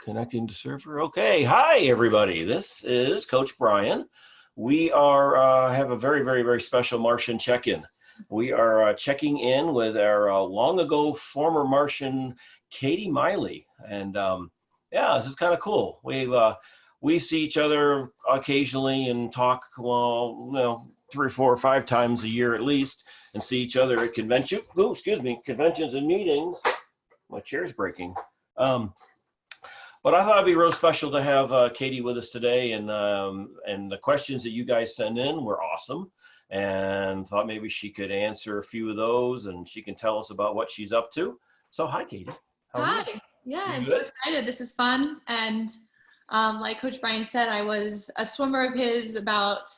Connecting to server. Okay. Hi, everybody. This is Coach Brian. We are have a very special MARSian check-in. We are checking in with our long ago former MARSian, Katie Meili, and yeah, this is kind of cool. We see each other occasionally and talk, well, 3, 4, or 5 times a year at least, and see each other at conventions and meetings. My chair's breaking. But I thought it'd be real special to have Katie with us today, and the questions that you guys sent in were awesome, and thought maybe she could answer a few of those, and she can tell us about what she's up to. So hi, Katie. How are you? Hi. Yeah, I'm so excited. This is fun, and like Coach Brian said, I was a swimmer of his about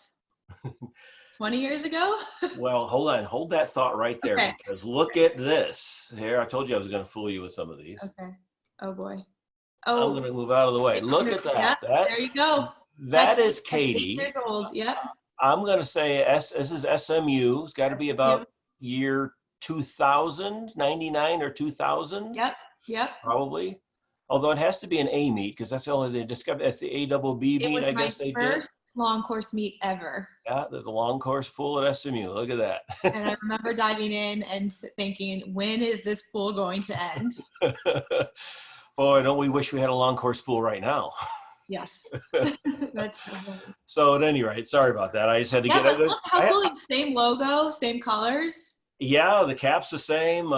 20 years ago. Well, hold on, hold that thought right there, Okay. Because look at this. Here, I told you I was going to fool you with some of these. Okay. Oh boy. I'm going to move out of the way. Look at that. Yeah, there you go. That is Katie. 8 years old. Yep. I'm going to say this is SMU. It's got to be about year 2000, 99 or 2000. Yep. Probably. Although it has to be an A meet because that's the only they discovered. That's the ABB meet. I guess they did. It was my first long course meet ever. Yeah, there's a long course pool at SMU. Look at that. And I remember diving in and thinking, when is this pool going to end? Boy, don't we wish we had a long course pool right now? Yes. That's so at any rate, sorry about that. I just had to get it. Look how cool. Same logo, same colors. Yeah, the cap's the same.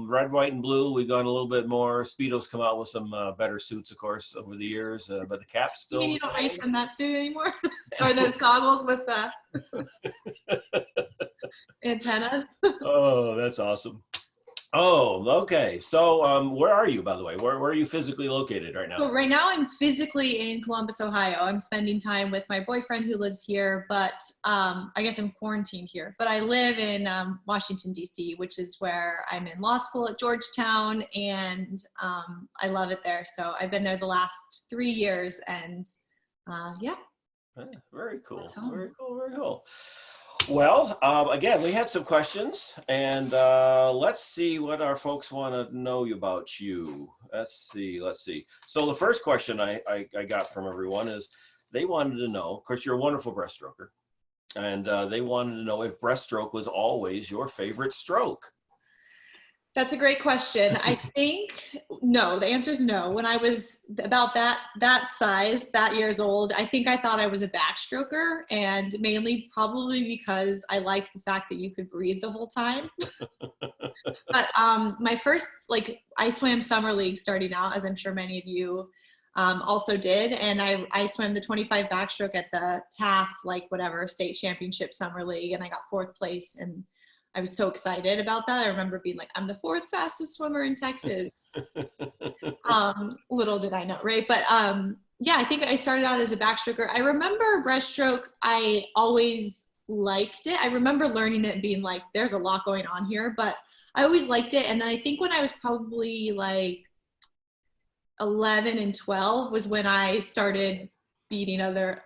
Red, white, and blue. We've gone a little bit more. Speedo's come out with some better suits, of course, over the years. But the cap's still. You don't race in that suit anymore, or those goggles with the antenna. Oh, that's awesome. Oh, okay. So where are you, by the way? Where are you physically located right now? So right now I'm physically in Columbus, Ohio. I'm spending time with my boyfriend who lives here, but I guess I'm quarantined here. But I live in Washington, D.C., which is where I'm in law school at Georgetown, and I love it there. So I've been there the last 3 years, and yeah. Very cool. Very cool. Very cool. Well, again, we had some questions, and let's see what our folks want to know about you. Let's see. So the first question I got from everyone is they wanted to know, of course, you're a wonderful breaststroker, and they wanted to know if breaststroke was always your favorite stroke. That's a great question. I think no, the answer is no. When I was about that size, that years old, I think I thought I was a backstroker, and mainly probably because I liked the fact that you could breathe the whole time. But my first, I swam summer league starting out, as I'm sure many of you also did, and I swam the 25 backstroke at the TAF, state championship summer league, and I got 4th place, and I was so excited about that. I remember being like, I'm the 4th fastest swimmer in Texas. Little did I know, right? But yeah, I think I started out as a backstroker. I remember breaststroke, I always liked it. I remember learning it and being like, there's a lot going on here, but I always liked it. And then I think when I was probably 11 and 12 was when I started beating other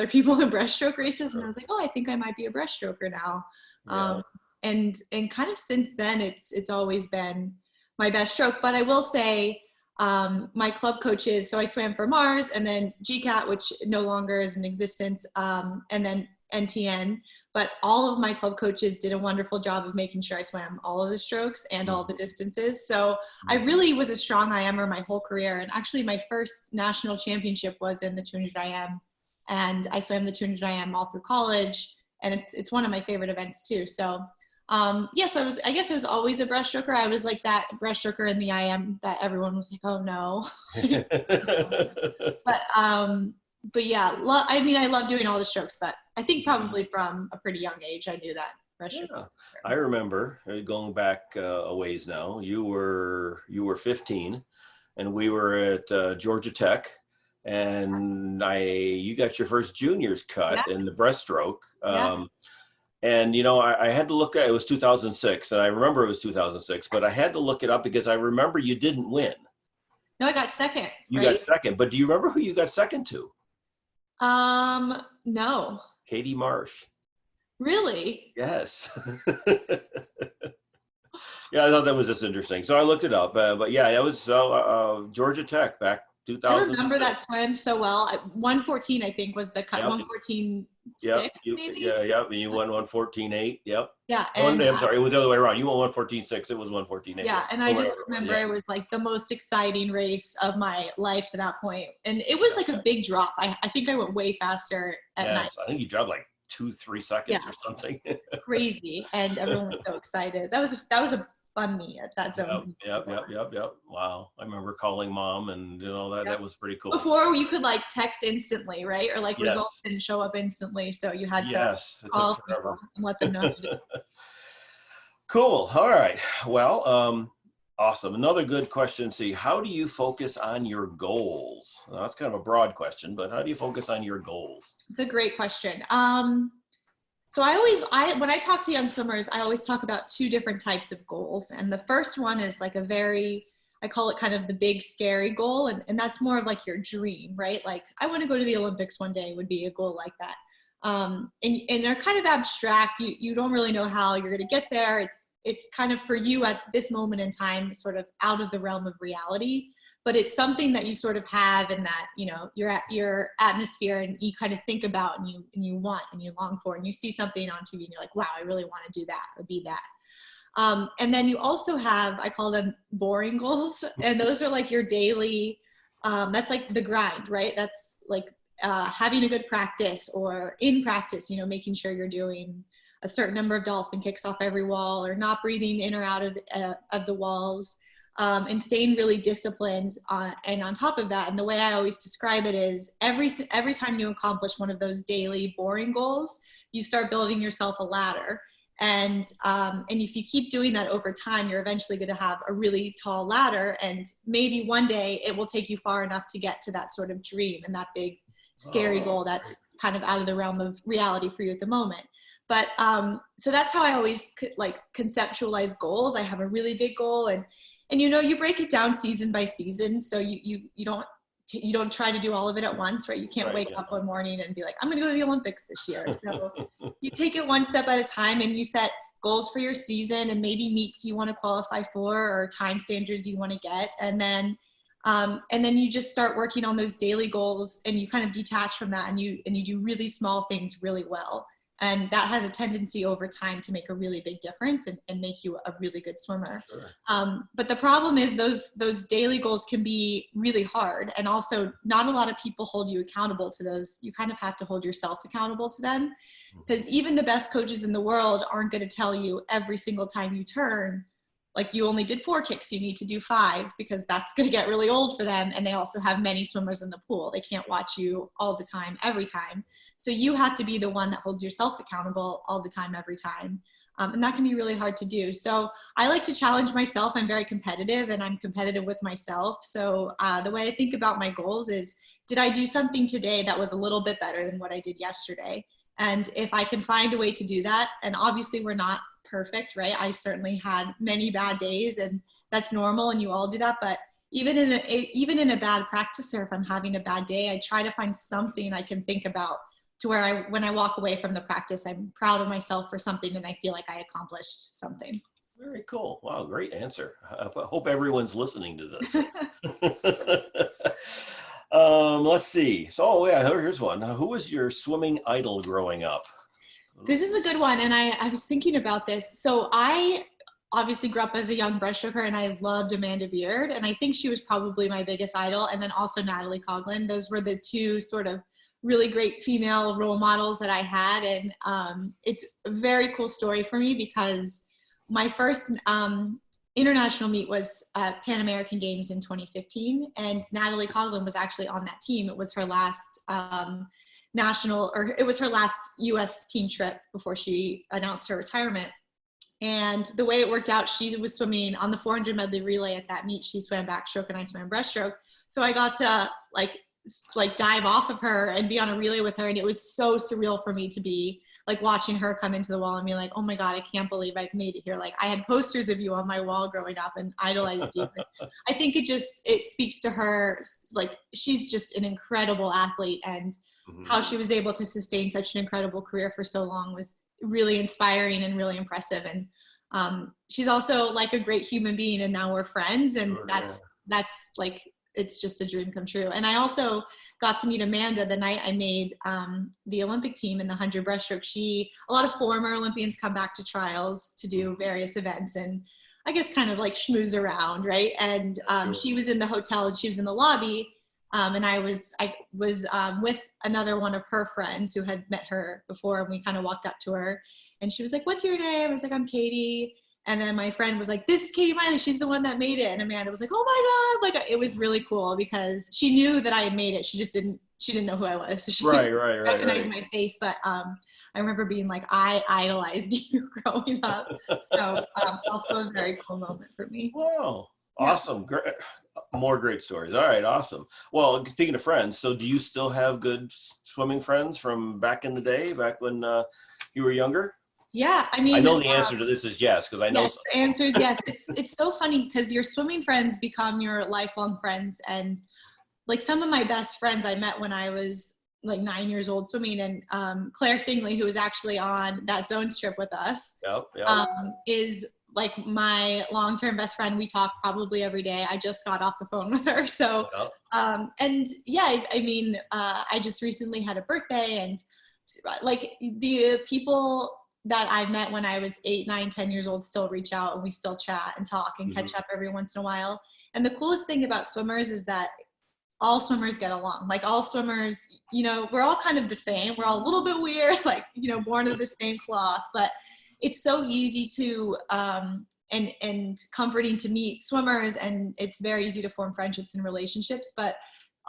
people in breaststroke races. And I was like, oh, I think I might be a breaststroker now. Yeah. And kind of since then, it's always been my best stroke. But I will say my club coaches, so I swam for Mars and then GCAT, which no longer is in existence, and then NTN. But all of my club coaches did a wonderful job of making sure I swam all of the strokes and all the distances. So I really was a strong IMer my whole career. And actually my first national championship was in the 200 IM. And I swam the 200 IM all through college. And it's one of my favorite events too. So yeah, so I guess I was always a breaststroker. I was like that breaststroker in the IM that everyone was like, oh no. But yeah, I love doing all the strokes, but I think probably from a pretty young age, I knew that breaststroke. Yeah. I remember going back a ways now, you were 15 and we were at Georgia Tech. And you got your first juniors cut in the breaststroke. And, I had to look at it. Was 2006. And I remember it was 2006, but I had to look it up because I remember you didn't win. No, I got second. You got second. But do you remember who you got second to? No. Katie Marsh. Really? Yes. Yeah, I thought that was just interesting. So I looked it up. But yeah, it was Georgia Tech back I 2006. remember that swim so well. 114, I think, was the cut. Yep. 114.6, Yep. maybe. Yeah. Yep. And you won 114.8. Yep. Yeah, Oh, and I'm sorry. It was the other way around. You won 114.6. It was 114.8. yeah, and I just remember it was like the most exciting race of my life to that point, and it was like a big drop. I think I went way faster at night. I think you dropped like 2-3 seconds or something. Crazy, and everyone was so excited. That was a fun meet at that zone. Yep. Wow. I remember calling mom and that. That was pretty cool. Before you could like text instantly, right? Or like results didn't show up instantly, so you had to call it took forever and let them know. Cool. All right. Well, awesome. Another good question. See, how do you focus on your goals? Now, that's kind of a broad question, but how do you focus on your goals? It's a great question. So when I talk to young swimmers, I always talk about two different types of goals. And the first one is like I call it kind of the big scary goal. And that's more of like your dream, right? Like I want to go to the Olympics one day would be a goal like that. And they're kind of abstract. You don't really know how you're going to get there. It's kind of for you at this moment in time, sort of out of the realm of reality. But it's something that you sort of have in that, you're at your atmosphere and you kind of think about and you want and you long for, and you see something on TV and you're like, wow, I really want to do that or be that. And then you also have, I call them boring goals. And those are like your daily, that's like the grind, right? That's like having a good practice or in practice, making sure you're doing a certain number of dolphin kicks off every wall or not breathing in or out of the walls. And staying really disciplined. And on top of that, and the way I always describe it is every time you accomplish one of those daily boring goals, you start building yourself a ladder. And if you keep doing that over time, you're eventually going to have a really tall ladder. And maybe one day it will take you far enough to get to that sort of dream and that big scary goal that's kind of out of the realm of reality for you at the moment. But so that's how I always like conceptualize goals. I have a really big goal, and you break it down season by season. So you don't try to do all of it at once, right? You can't wake up one morning and be like, I'm going to go to the Olympics this year. So you take it one step at a time, and you set goals for your season and maybe meets you want to qualify for or time standards you want to get. And then you just start working on those daily goals, and you kind of detach from that, and you do really small things really well. And that has a tendency over time to make a really big difference and make you a really good swimmer. Sure. But the problem is those daily goals can be really hard. And also not a lot of people hold you accountable to those. You kind of have to hold yourself accountable to them, because even the best coaches in the world aren't going to tell you every single time you turn, like you only did 4 kicks, you need to do 5, because that's going to get really old for them. And they also have many swimmers in the pool. They can't watch you all the time, every time. So you have to be the one that holds yourself accountable all the time, every time. And that can be really hard to do. So I like to challenge myself. I'm very competitive, and I'm competitive with myself. So the way I think about my goals is, did I do something today that was a little bit better than what I did yesterday? And if I can find a way to do that, and obviously we're not perfect, right? I certainly had many bad days, and that's normal, and you all do that. But even in a bad practice, or if I'm having a bad day, I try to find something I can think about to where when I walk away from the practice, I'm proud of myself for something and I feel like I accomplished something. Very cool. Wow, great answer. I hope everyone's listening to this. Let's see. So, here's one. Who was your swimming idol growing up? This is a good one, and I was thinking about this. So I obviously grew up as a young breaststroker, and I loved Amanda Beard, and I think she was probably my biggest idol, and then also Natalie Coughlin. Those were the two sort of really great female role models that I had. And it's a very cool story for me, because my first international meet was at Pan American Games in 2015. And Natalie Coughlin was actually on that team. It was her last it was her last US team trip before she announced her retirement. And the way it worked out, she was swimming on the 400 medley relay at that meet. She swam backstroke and I swam breaststroke. So I got to like dive off of her and be on a relay with her, and it was so surreal for me to be like watching her come into the wall and be like, oh my god, I can't believe I've made it here. Like I had posters of you on my wall growing up and idolized you. I think it speaks to her, like she's just an incredible athlete, and how she was able to sustain such an incredible career for so long was really inspiring and really impressive. And she's also like a great human being, and now we're friends, and that's like it's just a dream come true. And I also got to meet Amanda the night I made the Olympic team in the 100 breaststroke. A lot of former Olympians come back to trials to do various events and I guess kind of like schmooze around, right? And she was in the hotel and she was in the lobby. And I was with another one of her friends who had met her before, and we kind of walked up to her and she was like, "What's your name?" I was like, "I'm Katie." And then my friend was like, "This is Katie Meili. She's the one that made it." And Amanda was like, "Oh my God." Like, it was really cool because she knew that I had made it. She just didn't know who I was. So she recognized my face. But I remember being like, I idolized you growing up. So also a very cool moment for me. Wow. Awesome. Yeah. Great. More great stories. All right. Awesome. Well, speaking of friends, so do you still have good swimming friends from back in the day, back when you were younger? Yeah, I mean, I know the answer to this is yes, because I know. Yes, the answer is yes. It's so funny because your swimming friends become your lifelong friends, and like some of my best friends I met when I was like 9 years old swimming, and Claire Singley, who was actually on that zone strip with us, is like my long-term best friend. We talk probably every day. I just got off the phone with her. So, and yeah, I mean, I just recently had a birthday, and like the people that I met when I was 8, 9, 10 years old still reach out, and we still chat and talk and catch up every once in a while. And the coolest thing about swimmers is that all swimmers get along. Like all swimmers, you know, we're all kind of the same. We're all a little bit weird, like, you know, born of the same cloth, but it's so easy to, and comforting to meet swimmers, and it's very easy to form friendships and relationships. But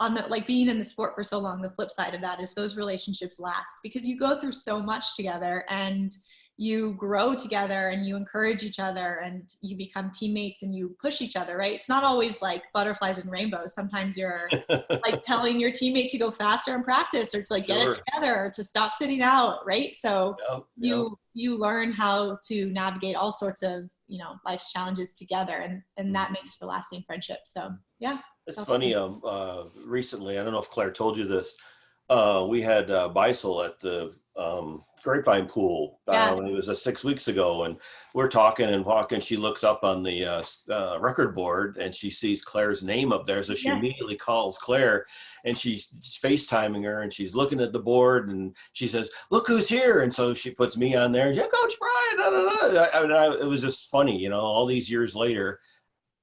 on the, like, being in the sport for so long, the flip side of that is those relationships last because you go through so much together and you grow together and you encourage each other and you become teammates and you push each other, right? It's not always like butterflies and rainbows. Sometimes you're like telling your teammate to go faster in practice or to like get it together or to stop sitting out, right? So you learn how to navigate all sorts of, you know, life's challenges together, and that makes for lasting friendship. So yeah. It's funny, recently, I don't know if Claire told you this, we had Beisel at the Grapevine pool. It was 6 weeks ago, and we're talking and walking. She looks up on the record board and she sees Claire's name up there. So she immediately calls Claire, and she's FaceTiming her, and she's looking at the board, and she says, "Look who's here." And so she puts me on there. Yeah, Coach Brian. I mean, it was just funny, you know, all these years later.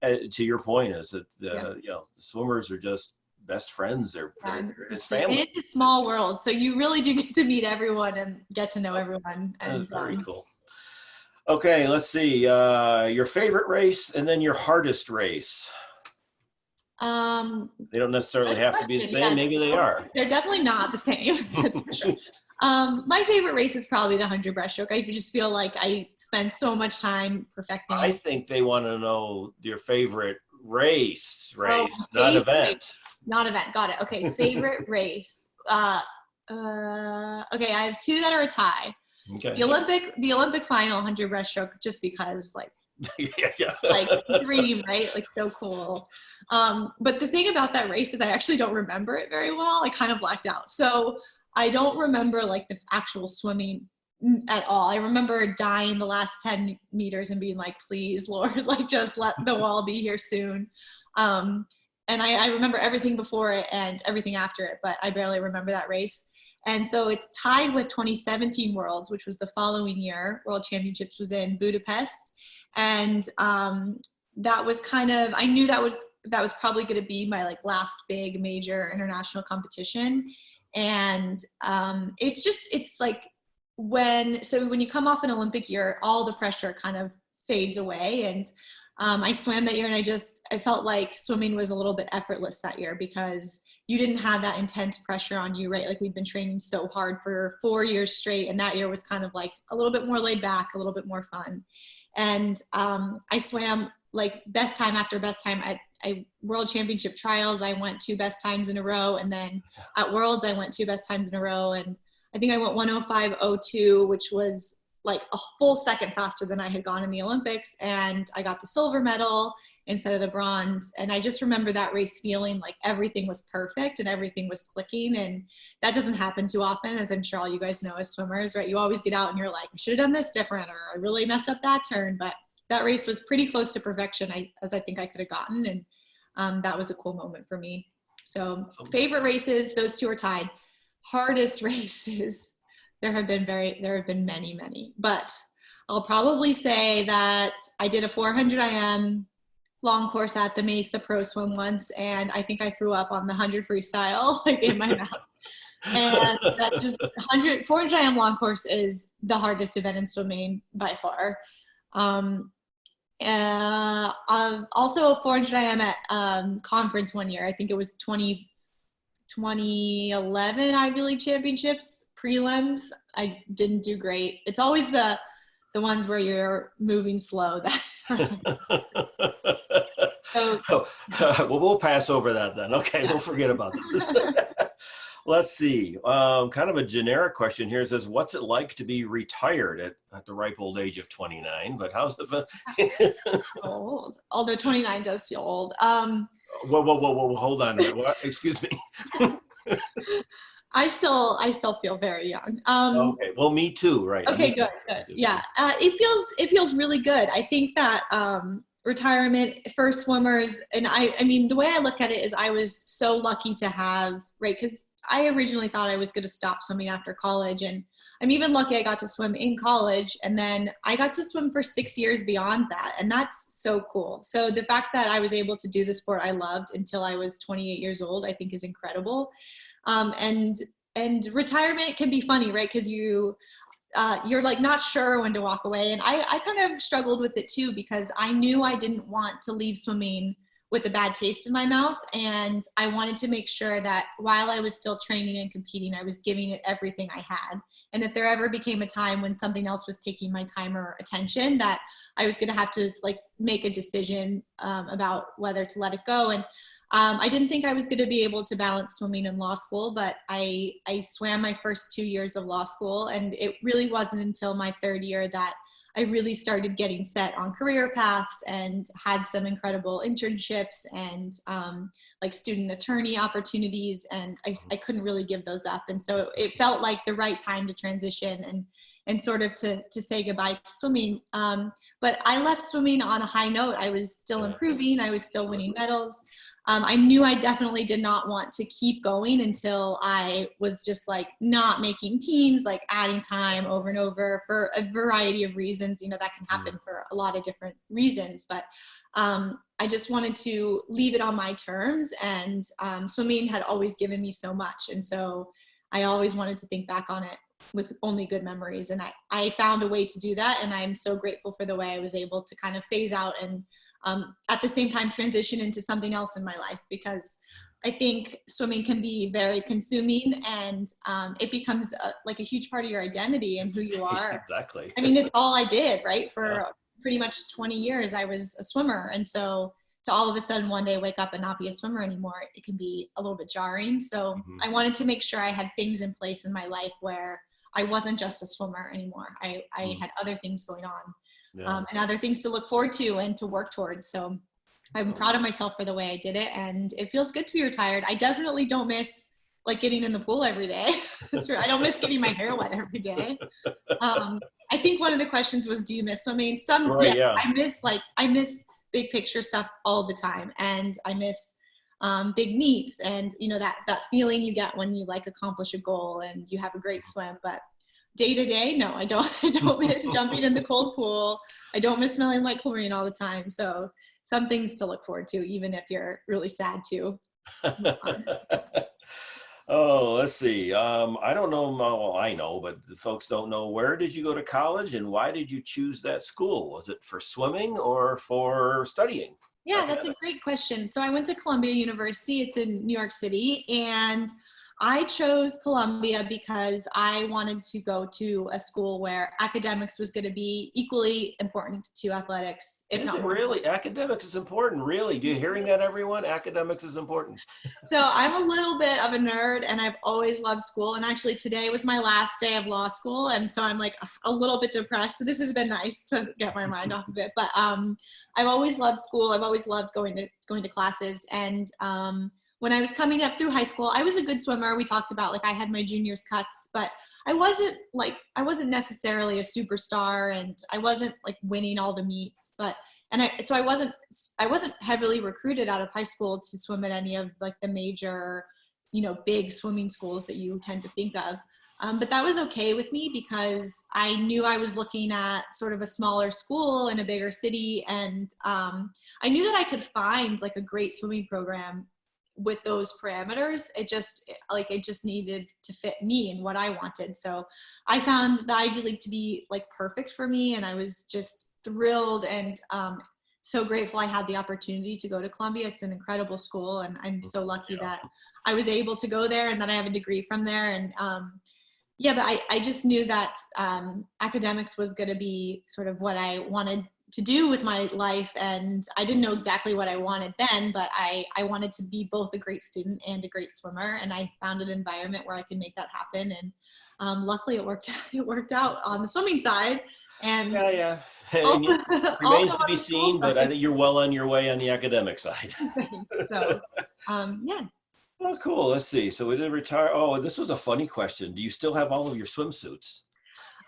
To your point is that you know, the swimmers are just best friends. It's family. And it's a small world, so you really do get to meet everyone and get to know everyone. And that's very cool. Okay, let's see. Your favorite race, and then your hardest race. They don't necessarily have to be the same. Yeah, maybe they are. They're definitely not the same. That's for sure. My favorite race is probably the 100 breaststroke. I just feel like I spent so much time perfecting. I think they want to know your favorite race, not event. Not event. Got it. Okay. Favorite race. Okay. I have two that are a tie. Okay. The Olympic final 100 breaststroke, just because like, like dream, right? Like so cool. But the thing about that race is I actually don't remember it very well. I kind of blacked out. So I don't remember like the actual swimming at all. I remember dying the last 10 meters and being like, please, Lord, like just let the wall be here soon. And I remember everything before it and everything after it, but I barely remember that race. And so it's tied with 2017 Worlds, which was the following year. World Championships was in Budapest. And that was kind of, I knew that was probably going to be my like last big major international competition. And it's like when you come off an Olympic year, all the pressure kind of fades away. And I swam that year, and I felt like swimming was a little bit effortless that year because you didn't have that intense pressure on you, right? Like we'd been training so hard for 4 years straight, and that year was kind of like a little bit more laid back, a little bit more fun. And I swam like best time after best time. I World Championship trials, I went 2 best times in a row, and then at Worlds I went 2 best times in a row, and I think I went 105.02, which was like a full second faster than I had gone in the Olympics, and I got the silver medal instead of the bronze. And I just remember that race feeling like everything was perfect and everything was clicking, and that doesn't happen too often, as I'm sure all you guys know as swimmers, right? You always get out and you're like, I should have done this different, or I really messed up that turn. But that race was pretty close to perfection as I think I could have gotten. And that was a cool moment for me. So favorite races, those two are tied. Hardest races, there have been many, but I'll probably say that I did a 400 IM long course at the Mesa Pro Swim once, and I think I threw up on the 100 freestyle, like in my mouth. And that just 400 IM long course is the hardest event in swimming by far. Also a 400 IM at conference one year. I think it was 2011 Ivy League Championships prelims. I didn't do great. It's always the ones where you're moving slow that so, well, we'll pass over that then. Okay, yeah. We'll forget about that. Let's see. Kind of a generic question here. It says, what's it like to be retired at the ripe old age of 29? But how's it feel? Old. Although 29 does feel old. Whoa, hold on a minute. What? Excuse me. I still feel very young. Okay, well, me too, right? Okay, good. Yeah, it feels really good. I think that retirement for swimmers, and I mean, the way I look at it is I was so lucky to have, right, because I originally thought I was going to stop swimming after college, and I'm even lucky I got to swim in college, and then I got to swim for 6 years beyond that, and that's so cool. So the fact that I was able to do the sport I loved until I was 28 years old, I think is incredible. And retirement can be funny, right? Because you're like not sure when to walk away. And I kind of struggled with it too, because I knew I didn't want to leave swimming with a bad taste in my mouth. And I wanted to make sure that while I was still training and competing, I was giving it everything I had. And if there ever became a time when something else was taking my time or attention, that I was going to have to like make a decision about whether to let it go. And I didn't think I was going to be able to balance swimming and law school, but I swam my first 2 years of law school, and it really wasn't until my third year that I really started getting set on career paths and had some incredible internships and like student attorney opportunities, and I couldn't really give those up. And so it felt like the right time to transition and sort of to say goodbye to swimming. But I left swimming on a high note. I was still improving. I was still winning medals. I knew I definitely did not want to keep going until I was just like not making teams, like adding time over and over for a variety of reasons. You know, that can happen for a lot of different reasons, but I just wanted to leave it on my terms, and swimming had always given me so much. And so I always wanted to think back on it with only good memories. And I found a way to do that. And I'm so grateful for the way I was able to kind of phase out and at the same time transition into something else in my life, because I think swimming can be very consuming, and it becomes like a huge part of your identity and who you are. Exactly. I mean, it's all I did, right? For pretty much 20 years, I was a swimmer. And so to all of a sudden one day wake up and not be a swimmer anymore, it can be a little bit jarring. So I wanted to make sure I had things in place in my life where I wasn't just a swimmer anymore. I had other things going on. And other things to look forward to and to work towards. So I'm proud of myself for the way I did it, and it feels good to be retired. I definitely don't miss like getting in the pool every day. That's right. I don't miss getting my hair wet every day. I think one of the questions was, do you miss swimming? I miss big picture stuff all the time, and I miss big meets, and you know that feeling you get when you like accomplish a goal and you have a great swim. But day to day, no, I don't miss jumping in the cold pool. I don't miss smelling like chlorine all the time. So some things to look forward to, even if you're really sad too. Oh, let's see. I don't know. Well, I know, but the folks don't know. Where did you go to college, and why did you choose that school? Was it for swimming or for studying? Yeah, that's a great question. So I went to Columbia University. It's in New York City, and I chose Columbia because I wanted to go to a school where academics was going to be equally important to athletics. Is it really? Academics is important, really? Do you hearing that, everyone? Academics is important. So I'm a little bit of a nerd, and I've always loved school. And actually today was my last day of law school, and so I'm like a little bit depressed. So this has been nice to get my mind off of it. But I've always loved school. I've always loved going to classes, and when I was coming up through high school, I was a good swimmer. We talked about like I had my juniors cuts, but I wasn't necessarily a superstar, and I wasn't like winning all the meets. But so I wasn't heavily recruited out of high school to swim at any of like the major, big swimming schools that you tend to think of. But that was okay with me because I knew I was looking at sort of a smaller school in a bigger city. And I knew that I could find like a great swimming program with those parameters. It just needed to fit me and what I wanted. So I found the Ivy League to be like perfect for me. And I was just thrilled and so grateful I had the opportunity to go to Columbia. It's an incredible school. And I'm so lucky that I was able to go there and that I have a degree from there. And but I just knew that academics was going to be sort of what I wanted to do with my life. And I didn't know exactly what I wanted then, but I wanted to be both a great student and a great swimmer. And I found an environment where I could make that happen. And luckily it worked out on the swimming side. And yeah. Also, It remains to be seen, but I think you're well on your way on the academic side. Thanks. So, yeah. Oh, cool. Let's see. So we did retire. Oh, this was a funny question. Do you still have all of your swimsuits?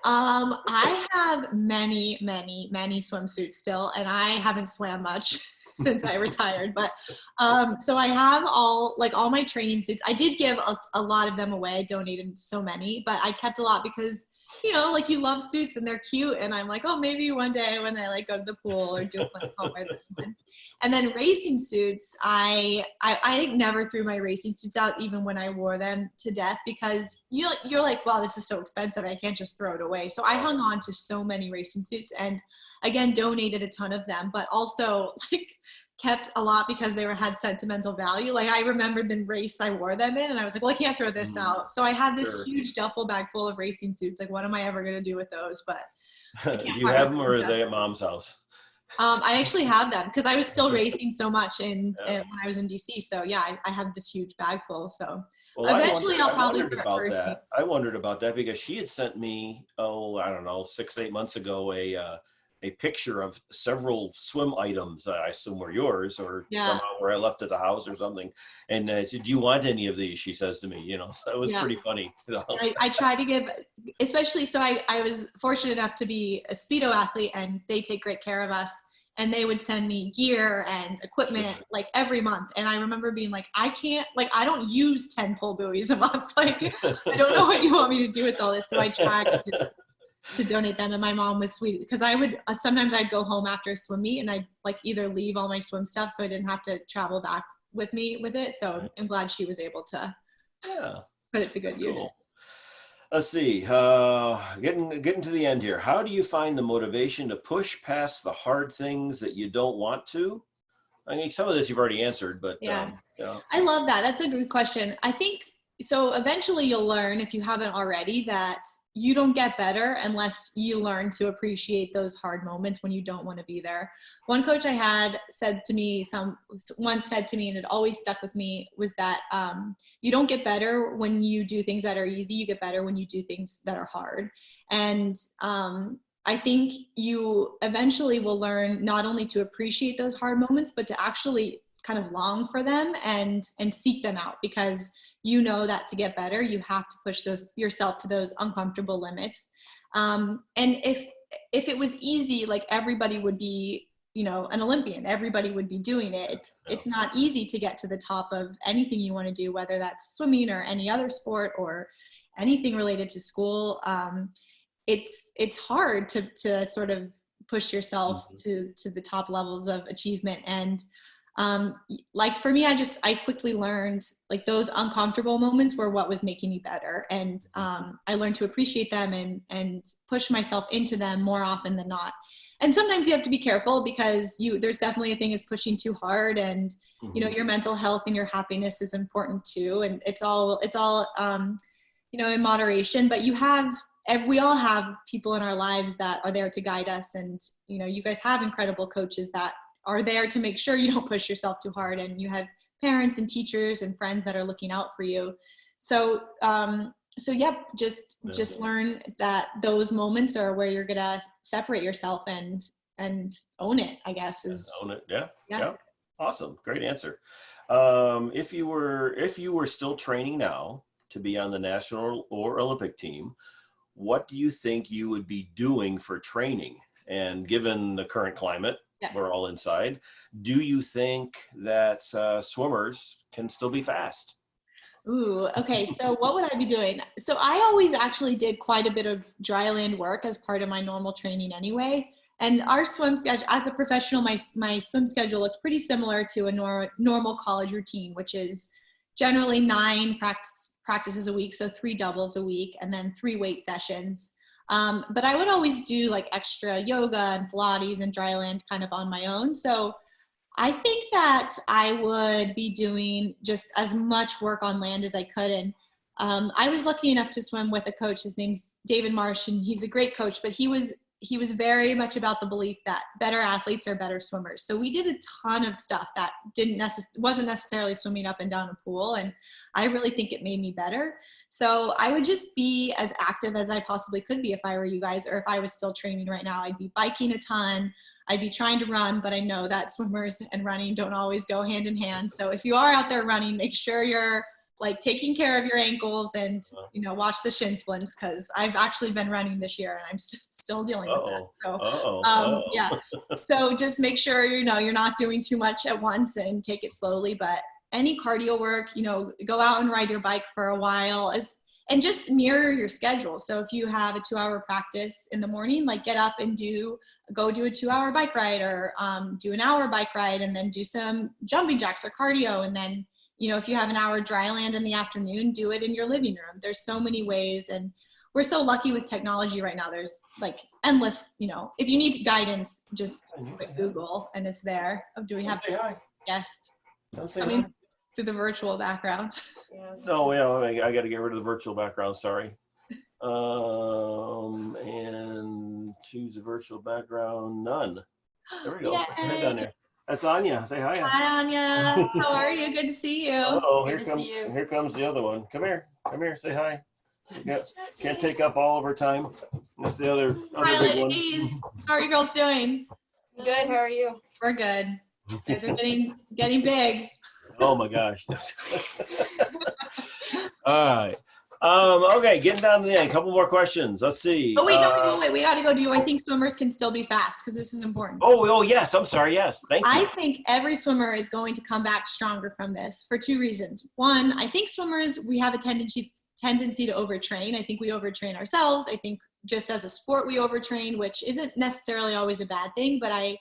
I have many swimsuits still, and I haven't swam much since I retired. But so I have all my training suits. I did give a lot of them away. I donated so many, but I kept a lot because you love suits and they're cute. And I'm like, oh, maybe one day when I go to the pool or do a clinic, I'll wear this one. And then racing suits, I never threw my racing suits out, even when I wore them to death, because you're like, wow, this is so expensive. I can't just throw it away. So I hung on to so many racing suits and again, donated a ton of them, but also kept a lot because they had sentimental value. Like I remembered the race I wore them in and I was like, well, I can't throw this out. So I had this huge duffel bag full of racing suits. Like, what am I ever going to do with those? But do you have them, or are they at mom's house? I actually have them because I was still racing so much when I was in DC. So yeah, I have this huge bag full. So eventually I'll probably start about that. I wondered about that because she had sent me, I don't know, 6-8 months ago, a picture of several swim items I assume were yours, or somehow where I left at the house or something. And do you want any of these? She says to me, so it was pretty funny. I try to give, especially, so I was fortunate enough to be a Speedo athlete and they take great care of us. And they would send me gear and equipment every month. And I remember being like, I don't use 10 pull buoys a month. I don't know what you want me to do with all this. So I tried to donate them. And my mom was sweet because I would, sometimes I'd go home after a swim meet and I'd either leave all my swim stuff so I didn't have to travel back with me with it. So I'm glad she was able to put it to good use. Let's see, getting to the end here. How do you find the motivation to push past the hard things that you don't want to? I mean, some of this you've already answered, but I love that. That's a good question. I think, so eventually you'll learn, if you haven't already, that you don't get better unless you learn to appreciate those hard moments when you don't want to be there. One coach I had once said to me, and it always stuck with me, was that you don't get better when you do things that are easy. You get better when you do things that are hard. And I think you eventually will learn not only to appreciate those hard moments, but to actually kind of long for them and seek them out, because that to get better, you have to push yourself to those uncomfortable limits. And if it was easy, everybody would be, an Olympian, everybody would be doing it. It's not easy to get to the top of anything you want to do, whether that's swimming or any other sport or anything related to school. It's hard to sort of push yourself to the top levels of achievement. And for me, I quickly learned those uncomfortable moments were what was making me better. And I learned to appreciate them and push myself into them more often than not. And sometimes you have to be careful because there's definitely a thing as pushing too hard, and your mental health and your happiness is important too. And it's all in moderation, but we all have people in our lives that are there to guide us. And, you guys have incredible coaches that are there to make sure you don't push yourself too hard, and you have parents and teachers and friends that are looking out for you. So, just learn that those moments are where you're going to separate yourself and own it, I guess. Own it. Yeah. Awesome. Great answer. If you were still training now to be on the national or Olympic team, what do you think you would be doing for training? And given the current climate, Yeah. we're all inside. Do you think that swimmers can still be fast? Ooh, okay. So what would I be doing? So I always actually did quite a bit of dry land work as part of my normal training anyway. And our swim schedule, as a professional, my swim schedule looked pretty similar to a normal college routine, which is generally 9 practices a week, so 3 doubles a week, and then 3 weight sessions. But I would always do like extra yoga and Pilates and dry land kind of on my own. So I think that I would be doing just as much work on land as I could. And I was lucky enough to swim with a coach. His name's David MARSian. He's a great coach, but he was very much about the belief that better athletes are better swimmers. So we did a ton of stuff that wasn't necessarily swimming up and down a pool. And I really think it made me better. So I would just be as active as I possibly could be if I were you guys, or if I was still training right now. I'd be biking a ton. I'd be trying to run, but I know that swimmers and running don't always go hand in hand. So if you are out there running, make sure you're like taking care of your ankles and, watch the shin splints, because I've actually been running this year and I'm still dealing with that. So, yeah. So just make sure, you're not doing too much at once and take it slowly. But any cardio work, go out and ride your bike for a while and just mirror your schedule. So if you have a 2-hour practice in the morning, like get up and go do a 2-hour bike ride, or do an hour bike ride, and then do some jumping jacks or cardio. And then, if you have an hour dry land in the afternoon, do it in your living room. There's so many ways, and we're so lucky with technology right now. There's like endless, if you need guidance, just Google and it's there. Do we have a guest coming through the virtual background? No, I got to get rid of the virtual background. Sorry. And choose a virtual background. None. There we go. Head down there. That's Anya. Say hi. Hi, Anya. How are you? Good to see you. Oh, here comes the other one. Come here. Say hi. Can't take up all of her time. That's the other hi, big one. Ladies. How are you girls doing? Good. How are you? We're good. You guys are getting big. Oh my gosh. All right. Okay, getting down to the end. A couple more questions. Let's see. Oh wait, wait. We got to go. Do I think swimmers can still be fast? Because this is important. Oh yes. I'm sorry. Yes. Thank you. I think every swimmer is going to come back stronger from this for 2 reasons. One, I think swimmers, we have a tendency to overtrain. I think we overtrain ourselves. I think just as a sport we overtrain, which isn't necessarily always a bad thing, but I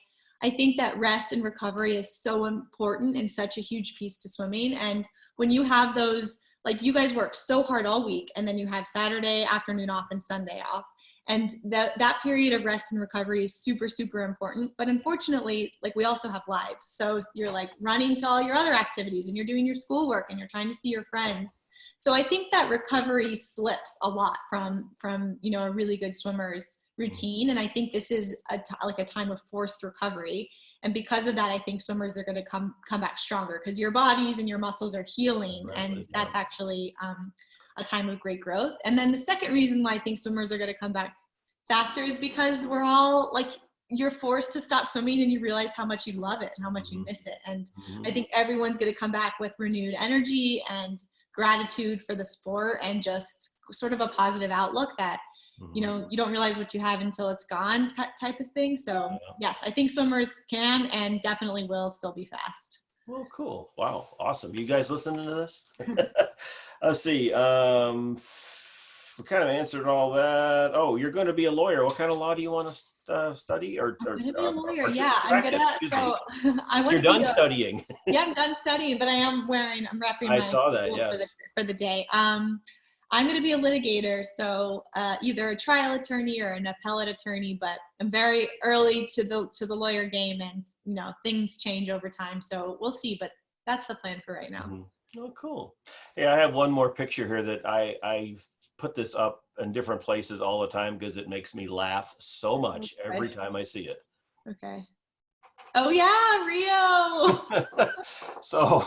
think that rest and recovery is so important and such a huge piece to swimming. And when you have those, like you guys work so hard all week, and then you have Saturday afternoon off and Sunday off. And that period of rest and recovery is super, super important. But unfortunately, like we also have lives. So you're like running to all your other activities, and you're doing your schoolwork, and you're trying to see your friends. So I think that recovery slips a lot from a really good swimmer's routine. And I think this is a time of forced recovery. And because of that, I think swimmers are going to come back stronger, because your bodies and your muscles are healing. And that's actually a time of great growth. And then the second reason why I think swimmers are going to come back faster is because we're all like, you're forced to stop swimming and you realize how much you love it and how much you miss it. And I think everyone's going to come back with renewed energy and gratitude for the sport, and just sort of a positive outlook that you don't realize what you have until it's gone type of thing. So yes, I think swimmers can and definitely will still be fast. Well, cool. Wow. Awesome. You guys listening to this? Let's see. We kind of answered all that. Oh, you're going to be a lawyer. What kind of law do you want to study? I'm going to be a lawyer. Yeah, I'm going to. So I want. You're done studying. Yeah, I'm done studying, but I'm wrapping. I saw that. Yes. For the day. I'm going to be a litigator, so either a trial attorney or an appellate attorney. But I'm very early to the lawyer game, and things change over time. So we'll see. But that's the plan for right now. Oh, cool. Yeah, I have one more picture here that I put this up in different places all the time because it makes me laugh so much every time I see it. Okay. Oh yeah, Rio. So,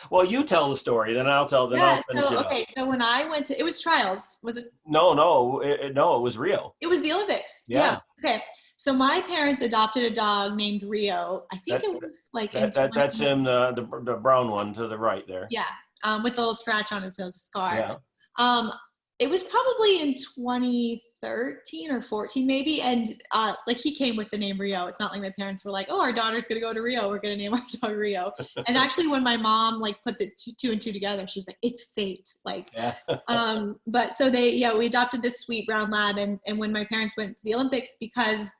well, you tell the story, then I'll tell. Then I'll finish it up. Okay, so when I went to, it was trials. Was it? No, it was Rio. It was the Olympics. Yeah. Okay. So my parents adopted a dog named Rio. I think it was like that's him, the brown one to the right there. Yeah, with a little scratch on his nose, a scar. Yeah. It was probably in 2013 13 or 14 maybe, and like he came with the name Rio. It's not like my parents were like, oh, our daughter's gonna go to Rio, we're gonna name our dog Rio. And actually when my mom like put the two and two together, she was like, it's fate, like Yeah. but so we adopted this sweet brown lab, and when my parents went to the Olympics, because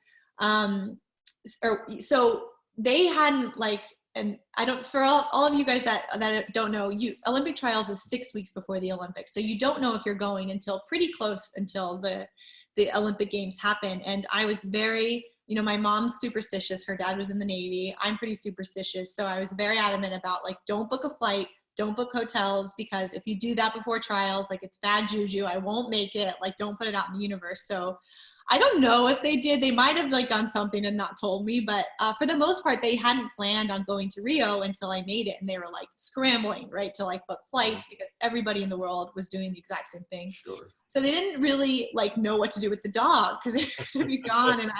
so they hadn't like, and I don't, for all of you guys that don't know, Olympic trials is 6 weeks before the Olympics. So you don't know if you're going until pretty close until the Olympic Games happen. And I was very, my mom's superstitious. Her dad was in the Navy. I'm pretty superstitious. So I was very adamant about like, don't book a flight, don't book hotels, because if you do that before trials, like it's bad juju. I won't make it. Like, don't put it out in the universe. So I don't know if they did. They might have like done something and not told me, but for the most part, they hadn't planned on going to Rio until I made it, and they were like scrambling, right, to like book flights because everybody in the world was doing the exact same thing. Sure. So they didn't really like know what to do with the dog because they were to be gone. And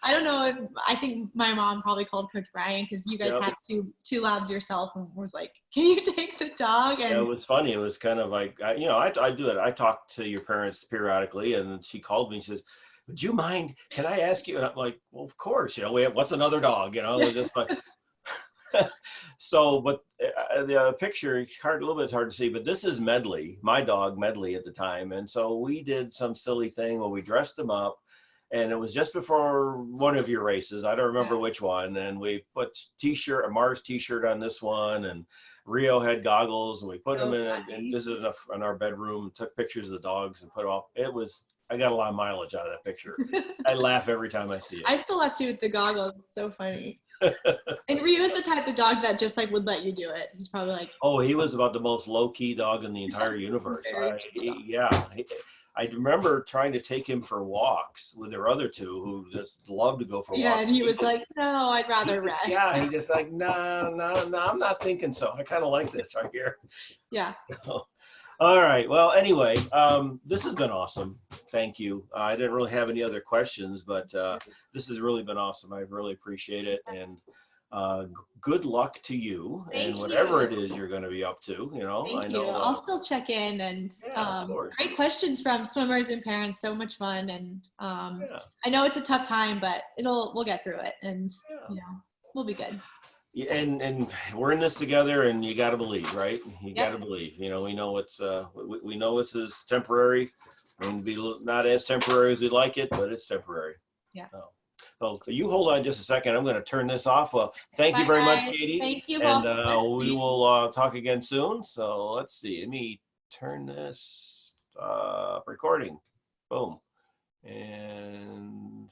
I don't know if, I think my mom probably called Coach Brian, because you guys had two labs yourself, and was like, can you take the dog? And yeah, it was funny. It was kind of like, I do it. I talk to your parents periodically, and she called me. She says, would you mind, can I ask you? And I'm like, well, of course, what's another dog? It was just like, so, but the picture, a little bit hard to see, but this is Medley, my dog Medley at the time. And so we did some silly thing where we dressed him up, and it was just before one of your races. I don't remember which one. And we put a Mars t-shirt on this one, and Rio had goggles, and we put them in, and this is in our bedroom, took pictures of the dogs and put them off. I got a lot of mileage out of that picture. I laugh every time I see it. I still have to with the goggles. It's so funny. And Rio's the type of dog that just like would let you do it. He's probably like, oh, he was about the most low-key dog in the entire universe. I remember trying to take him for walks with their other two, who just loved to go for walks. Yeah, and he was like, no, I'd rather rest. Yeah, he just like, no, I'm not thinking so. I kind of like this right here. Yeah. So, all right. Well, anyway, this has been awesome. Thank you. I didn't really have any other questions, but this has really been awesome. I really appreciate it. And good luck to you and whatever it is you're going to be up to. Thank you. I'll still check in, and great questions from swimmers and parents. So much fun. And I know it's a tough time, but we'll get through it, and we'll be good. And we're in this together, and you got to believe, right? You got to believe. We know we know this is temporary, and be not as temporary as we like it, but it's temporary. Yeah. So you hold on just a second. I'm going to turn this off. Well, thank you very much, Katie. Thank you. And we will talk again soon. So let's see. Let me turn this recording. Boom. And